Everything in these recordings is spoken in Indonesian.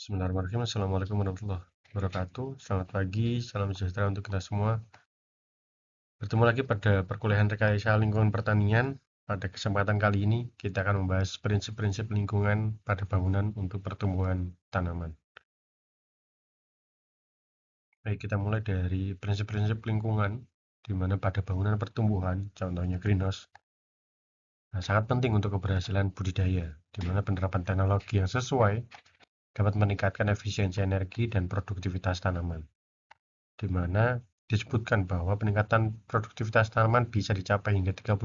Bismillahirrahmanirrahim. Assalamualaikum warahmatullahi wabarakatuh. Selamat pagi, salam sejahtera untuk kita semua. Bertemu lagi pada perkuliahan rekayasa lingkungan pertanian. Pada kesempatan kali ini, kita akan membahas prinsip-prinsip lingkungan pada bangunan untuk pertumbuhan tanaman. Baik, kita mulai dari prinsip-prinsip lingkungan, di mana pada bangunan pertumbuhan, contohnya greenhouse, sangat penting untuk keberhasilan budidaya, di mana penerapan teknologi yang sesuai dapat meningkatkan efisiensi energi dan produktivitas tanaman. Di mana disebutkan bahwa peningkatan produktivitas tanaman bisa dicapai hingga 30%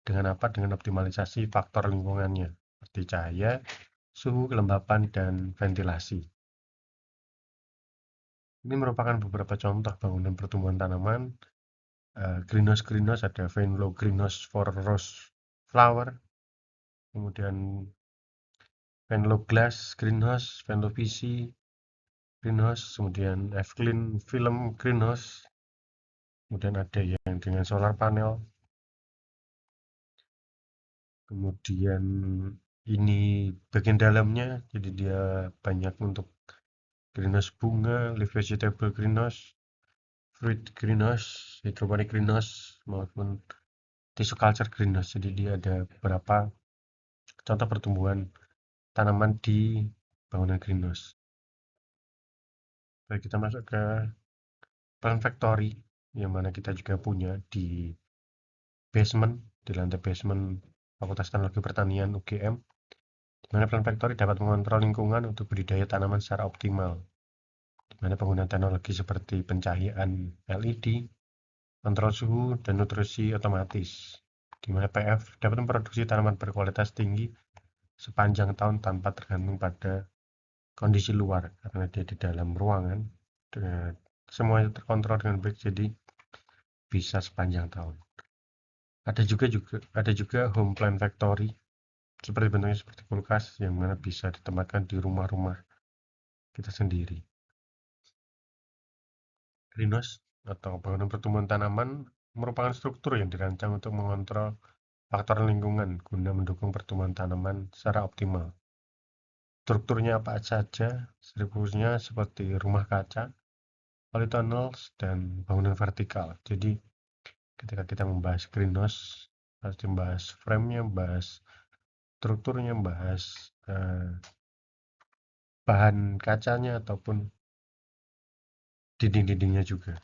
dengan apa? Dengan optimalisasi faktor lingkungannya, seperti cahaya, suhu, kelembapan, dan ventilasi. Ini merupakan beberapa contoh bangunan pertumbuhan tanaman. Greenhouse ada Venlo Greenhouse for Rose Flower, kemudian Venlo Glass Greenhouse, Venlo VC Greenhouse, kemudian F-Clean Film Greenhouse, kemudian ada yang dengan solar panel. Kemudian ini bagian dalamnya, jadi dia banyak untuk greenhouse bunga, leaf vegetable greenhouse, fruit greenhouse, hydroponic greenhouse, maupun tissue culture greenhouse. Jadi dia ada beberapa contoh pertumbuhan tanaman di bangunan greenhouse. Baik, kita masuk ke plant factory, yang mana kita juga punya di basement, di lantai basement Fakultas Teknologi Pertanian UGM, di mana plant factory dapat mengontrol lingkungan untuk budidaya tanaman secara optimal, di mana penggunaan teknologi seperti pencahayaan LED, kontrol suhu, dan nutrisi otomatis, di mana PF dapat memproduksi tanaman berkualitas tinggi sepanjang tahun tanpa tergantung pada kondisi luar, karena dia di dalam ruangan, semuanya terkontrol dengan baik, jadi bisa sepanjang tahun. Ada juga home plant factory, seperti bentuknya seperti kulkas, yang mana bisa ditempatkan di rumah-rumah kita sendiri. Greenhouse atau bangunan pertumbuhan tanaman merupakan struktur yang dirancang untuk mengontrol faktor lingkungan guna mendukung pertumbuhan tanaman secara optimal. Strukturnya apa saja? Strukturnya seperti rumah kaca, polytunnels, dan bangunan vertikal. Jadi ketika kita membahas greenhouse, harus membahas frame-nya, membahas strukturnya, membahas bahan kacanya ataupun dinding-dindingnya juga.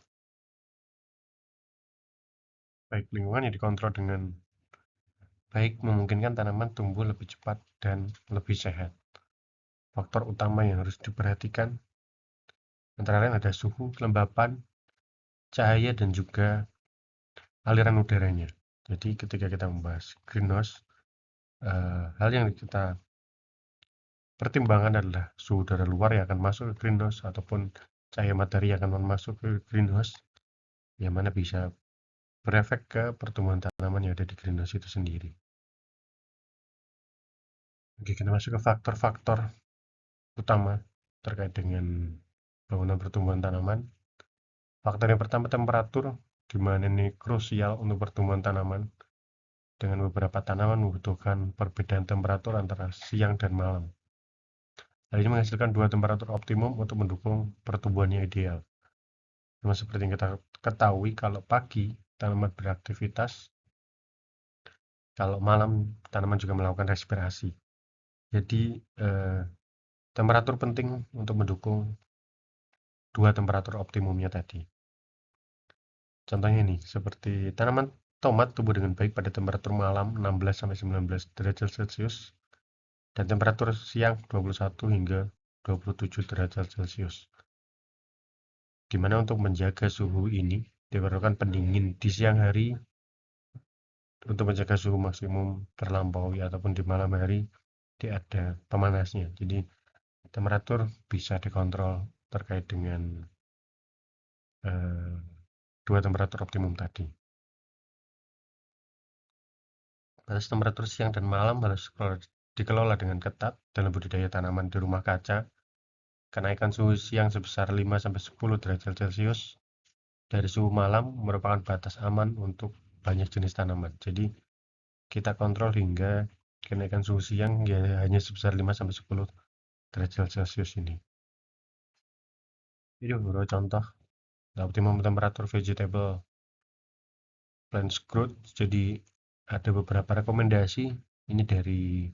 Baik, lingkungan yang dikontrol dengan baik memungkinkan tanaman tumbuh lebih cepat dan lebih sehat. Faktor utama yang harus diperhatikan antara lain ada suhu, kelembapan, cahaya, dan juga aliran udaranya. Jadi ketika kita membahas greenhouse, hal yang kita pertimbangkan adalah suhu udara luar yang akan masuk ke greenhouse ataupun cahaya matahari yang akan masuk ke greenhouse, yang mana bisa berefek ke pertumbuhan tanaman yang ada di greenhouse itu sendiri. Oke, kita masuk ke faktor-faktor utama terkait dengan bangunan pertumbuhan tanaman. Faktor yang pertama temperatur, di mana ini krusial untuk pertumbuhan tanaman. Dengan beberapa tanaman membutuhkan perbedaan temperatur antara siang dan malam. Hal ini menghasilkan dua temperatur optimum untuk mendukung pertumbuhannya ideal. Memang seperti yang kita ketahui, kalau pagi tanaman beraktivitas, kalau malam tanaman juga melakukan respirasi. Jadi temperatur penting untuk mendukung dua temperatur optimumnya tadi. Contohnya ini, seperti tanaman tomat tumbuh dengan baik pada temperatur malam 16-19 derajat Celcius dan temperatur siang 21 hingga 27 derajat Celcius. Di mana untuk menjaga suhu ini diperlukan pendingin di siang hari untuk menjaga suhu maksimum terlampaui, ataupun di malam hari ada pemanasnya. Jadi temperatur bisa dikontrol terkait dengan dua temperatur optimum tadi. Batas temperatur siang dan malam harus dikelola dengan ketat dalam budidaya tanaman di rumah kaca. Kenaikan suhu siang sebesar 5-10 derajat Celcius dari suhu malam merupakan batas aman untuk banyak jenis tanaman. Jadi kita kontrol hingga kenaikan suhu siang ya hanya sebesar 5-10 derajat Celcius ini. Ini beberapa contoh optimum temperatur vegetable plant growth. Jadi ada beberapa rekomendasi ini dari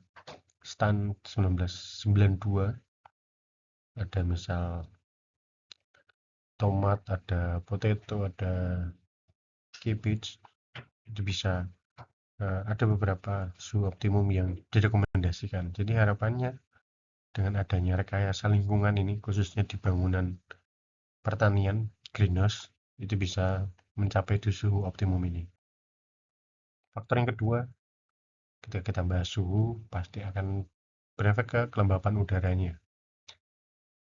STAN 1992. Ada misal tomat, ada potato, ada cabbage. Itu bisa ada beberapa suhu optimum yang direkomendasikan. Jadi harapannya dengan adanya rekayasa lingkungan ini, khususnya di bangunan pertanian, greenhouse, itu bisa mencapai suhu optimum ini. Faktor yang kedua, ketika kita bahas suhu, pasti akan berefek ke kelembapan udaranya.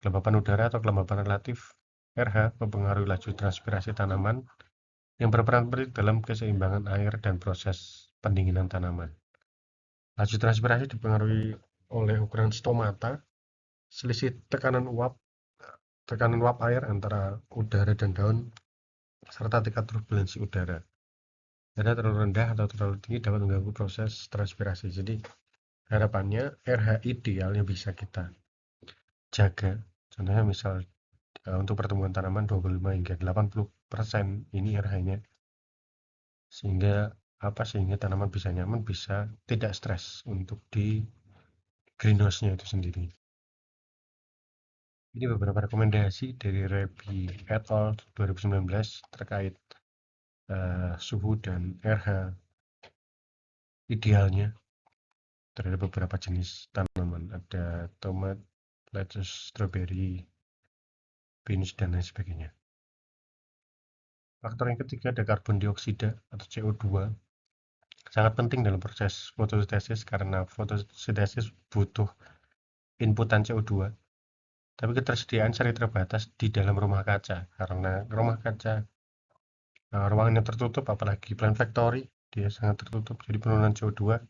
Kelembapan udara atau kelembapan relatif, RH, mempengaruhi laju transpirasi tanaman yang berperan penting dalam keseimbangan air dan proses pendinginan tanaman. Laju transpirasi dipengaruhi oleh ukuran stomata, selisih tekanan uap air antara udara dan daun, serta tingkat turbulensi udara. Udara terlalu rendah atau terlalu tinggi dapat mengganggu proses transpirasi. Jadi harapannya RH ideal yang bisa kita jaga. Contohnya misal untuk pertumbuhan tanaman 25 hingga 80% ini RH-nya. Sehingga tanaman bisa nyaman, bisa tidak stres untuk di greenhouse-nya itu sendiri. Ini beberapa rekomendasi dari Rebi et al. 2019 terkait suhu dan RH idealnya terhadap beberapa jenis tanaman. Ada tomat, lettuce, strawberry, beans, dan lain sebagainya. Faktor yang ketiga ada karbon dioksida atau CO2. Sangat penting dalam proses fotosintesis karena fotosintesis butuh inputan CO2. Tapi ketersediaan sering terbatas di dalam rumah kaca karena rumah kaca ruangannya tertutup, apalagi plant factory dia sangat tertutup, jadi penurunan CO2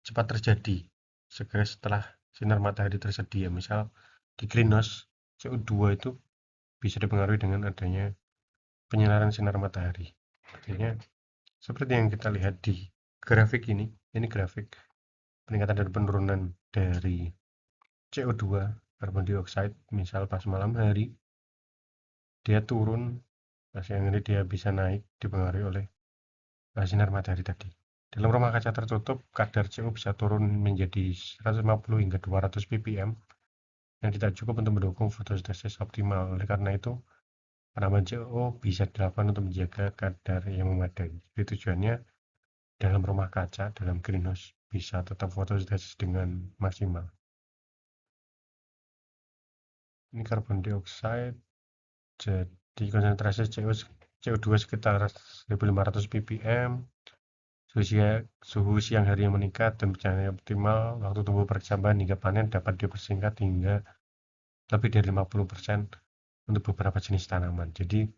cepat terjadi segera setelah sinar matahari tersedia. Misal di greenhouse CO2 itu bisa dipengaruhi dengan adanya penyinaran sinar matahari. Artinya seperti yang kita lihat di grafik ini grafik peningkatan dan penurunan dari CO2 karbon dioksida. Misal pas malam hari dia turun, pas siang hari dia bisa naik dipengaruhi oleh sinar matahari tadi. Dalam rumah kaca tertutup, kadar CO bisa turun menjadi 150 hingga 200 ppm yang tidak cukup untuk mendukung fotosintesis optimal. Oleh karena itu, penambahan CO bisa dilakukan untuk menjaga kadar yang memadai. Jadi tujuannya dalam rumah kaca, dalam greenhouse, bisa tetap fotosintesis dengan maksimal. Ini karbon dioksida, jadi konsentrasi CO2 sekitar 1500 ppm. Suhu siang hari yang meningkat dan berjalan optimal, waktu tumbuh perkecambahan hingga panen dapat dipersingkat hingga lebih dari 50% untuk beberapa jenis tanaman. Jadi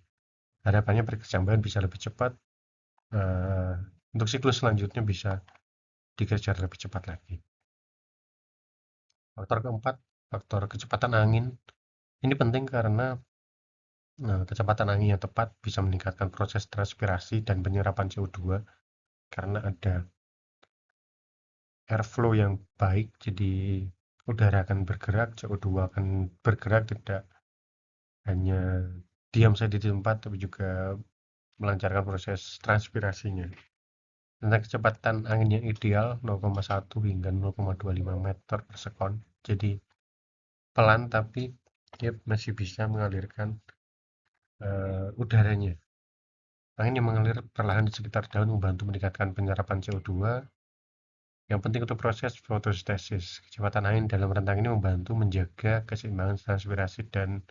harapannya perkecambahan bisa lebih cepat, untuk siklus selanjutnya bisa dikejar lebih cepat lagi. Faktor keempat, faktor kecepatan angin. Ini penting karena kecepatan angin yang tepat bisa meningkatkan proses transpirasi dan penyerapan CO2 karena ada airflow yang baik, jadi udara akan bergerak, CO2 akan bergerak, tidak hanya diam saja di tempat tapi juga melancarkan proses transpirasinya. Tentang kecepatan angin yang ideal 0,1 hingga 0,25 meter per sekon. Jadi pelan tapi dia masih bisa mengalirkan udaranya. Angin yang mengalir perlahan di sekitar daun membantu meningkatkan penyerapan CO2 yang penting untuk proses fotosintesis. Kecepatan angin dalam rentang ini membantu menjaga keseimbangan transpirasi dan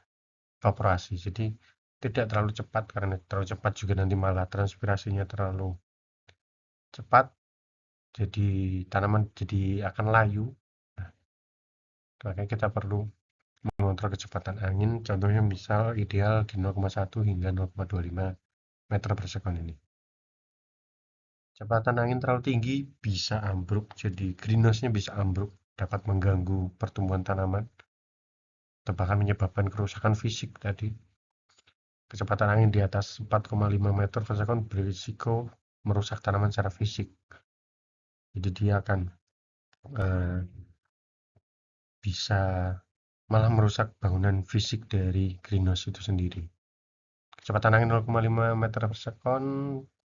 evaporasi. Jadi tidak terlalu cepat, karena terlalu cepat juga nanti malah transpirasinya terlalu cepat, jadi tanaman jadi akan layu. Nah, makanya kita perlu mengontrol kecepatan angin, contohnya misal ideal di 0,1 hingga 0,25 meter per sekon ini. Kecepatan angin terlalu tinggi bisa ambruk, jadi greenhouse-nya bisa ambruk, dapat mengganggu pertumbuhan tanaman, atau bahkan menyebabkan kerusakan fisik tadi. Kecepatan angin di atas 4,5 meter per sekon berisiko merusak tanaman secara fisik. Jadi dia akan bisa malah merusak bangunan fisik dari greenhouse itu sendiri. Kecepatan angin 0,5 meter per sekon,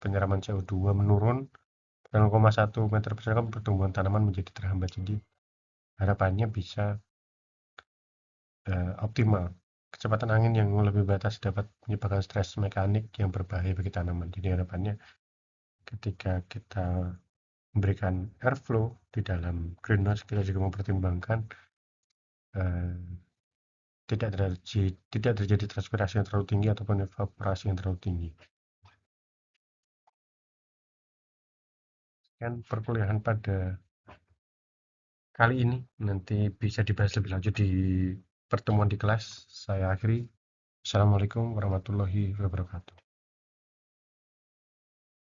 penyerapan CO2 menurun, dan 0,1 meter per sekon pertumbuhan tanaman menjadi terhambat. Jadi harapannya bisa optimal. Kecepatan angin yang lebih batas dapat menyebabkan stres mekanik yang berbahaya bagi tanaman. Jadi harapannya ketika kita memberikan airflow di dalam greenhouse, kita juga mempertimbangkan eh, tidak terjadi transpirasi yang terlalu tinggi ataupun evaporasi yang terlalu tinggi. Kan perkuliahan pada kali ini nanti bisa dibahas lebih lanjut di pertemuan di kelas. Saya akhiri. Assalamualaikum warahmatullahi wabarakatuh.